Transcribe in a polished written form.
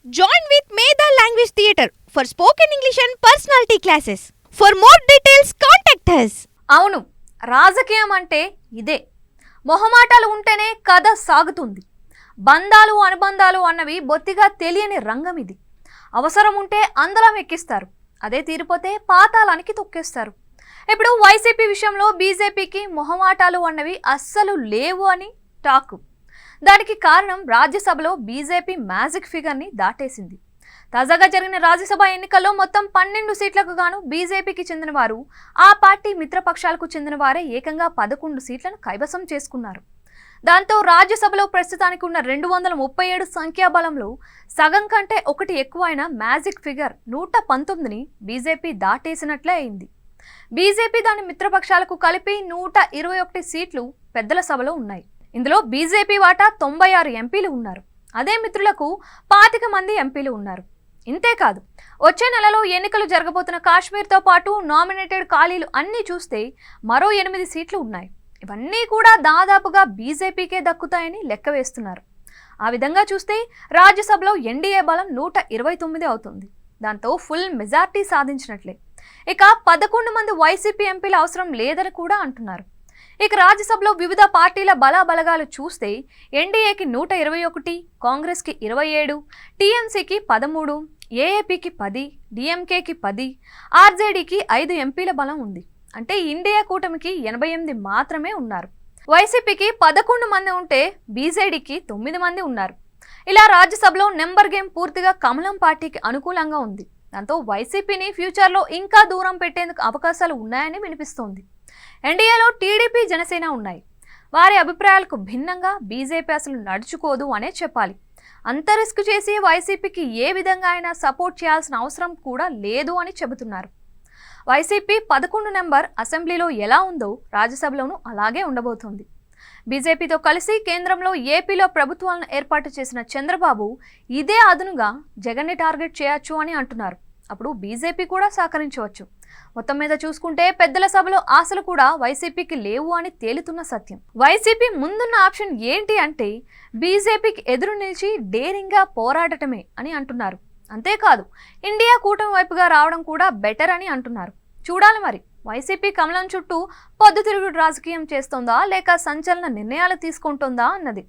Join with Medha Language Theatre for spoken English and personality classes. For more details, contact us. అవును, రాజకీయం అంటే ఇదే. మొహమాటాలు ఉంటేనే కథ సాగుతుంది. బంధాలు అనుబంధాలు అన్నవి బొత్తిగా తెలియని రంగం ఇది. అవసరం ఉంటే అందలం ఎక్కిస్తారు, అదే తీరిపోతే పాతాళానికి తొక్కేస్తారు. ఇప్పుడు వైసీపీ విషయంలో బీజేపీకి మొహమాటాలు అన్నవి అస్సలు లేవు అని టాక్. దానికి కారణం రాజ్యసభలో బీజేపీ మ్యాజిక్ ఫిగర్ని దాటేసింది. తాజాగా జరిగిన రాజ్యసభ ఎన్నికల్లో మొత్తం 12 సీట్లకు గాను బీజేపీకి చెందిన వారు, ఆ పార్టీ మిత్రపక్షాలకు చెందిన వారే ఏకంగా 11 సీట్లను కైవసం చేసుకున్నారు. దాంతో రాజ్యసభలో ప్రస్తుతానికి ఉన్న 237 సంఖ్యాబలంలో సగం కంటే ఒకటి ఎక్కువైన మ్యాజిక్ ఫిగర్ 119ని బీజేపీ దాటేసినట్లే అయింది. బీజేపీ దాని మిత్రపక్షాలకు కలిపి 121 సీట్లు పెద్దల సభలో ఉన్నాయి. ఇందులో బీజేపీ వాటా 96 ఎంపీలు ఉన్నారు. అదే మిత్రులకు 25 మంది ఎంపీలు ఉన్నారు. ఇంతేకాదు, వచ్చే నెలలో ఎన్నికలు జరగబోతున్న కాశ్మీర్తో పాటు నామినేటెడ్ ఖాళీలు అన్నీ చూస్తే మరో 8 సీట్లు ఉన్నాయి. ఇవన్నీ కూడా దాదాపుగా బీజేపీకే దక్కుతాయని లెక్క వేస్తున్నారు. ఆ విధంగా చూస్తే రాజ్యసభలో ఎన్డీఏ బలం 129 అవుతుంది. దాంతో ఫుల్ మెజార్టీ సాధించినట్లే. ఇక 11 మంది వైసీపీ ఎంపీల అవసరం లేదని కూడా అంటున్నారు. ఇక రాజ్యసభలో వివిధ పార్టీల బలాబలగాలు చూస్తే ఎన్డీఏకి 121, కాంగ్రెస్కి 27, టీఎంసీకి 13, ఏఏపీకి 10, డిఎంకేకి 10, ఆర్జేడీకి 5 ఎంపీల బలం ఉంది. అంటే ఇండియా కూటమికి 88 మాత్రమే ఉన్నారు. వైసీపీకి 11 మంది ఉంటే బీజేడీకి 9 మంది ఉన్నారు. ఇలా రాజ్యసభలో నెంబర్ గేమ్ పూర్తిగా కమలం పార్టీకి అనుకూలంగా ఉంది. దాంతో వైసీపీని ఫ్యూచర్లో ఇంకా దూరం పెట్టేందుకు అవకాశాలు ఉన్నాయని వినిపిస్తోంది. ఎన్డీఏలో టీడీపీ, జనసేన ఉన్నాయి. వారి అభిప్రాయాలకు భిన్నంగా బీజేపీ అసలు నడుచుకోదు అనే చెప్పాలి. అంత రిస్క్ చేసి వైసీపీకి ఏ విధంగా అయినా సపోర్ట్ చేయాల్సిన అవసరం కూడా లేదు అని చెబుతున్నారు. వైసీపీ 11 నెంబర్ అసెంబ్లీలో ఎలా ఉందో రాజ్యసభలోనూ అలాగే ఉండబోతోంది. బీజేపీతో కలిసి కేంద్రంలో ఏపీలో ప్రభుత్వాలను ఏర్పాటు చేసిన చంద్రబాబు ఇదే అదునుగా జగన్ని టార్గెట్ చేయొచ్చు అని అంటున్నారు. అప్పుడు బీజేపీ కూడా సహకరించవచ్చు. మొత్తం మీద చూసుకుంటే పెద్దల సభలో ఆశలు కూడా వైసీపీకి లేవు అని తేలుతున్న సత్యం. వైసీపీ ముందున్న ఆప్షన్ ఏంటి అంటే బీజేపీకి ఎదురు నిలిచి డేరింగ్గా పోరాడటమే అని అంటున్నారు. అంతేకాదు, ఇండియా కూటమి వైపుగా రావడం కూడా బెటర్ అని అంటున్నారు. చూడాలి మరి వైసీపీ కమలం చుట్టూ పొద్దుతిరుగుడు రాజకీయం చేస్తోందా లేక సంచలన నిర్ణయాలు తీసుకుంటోందా అన్నది.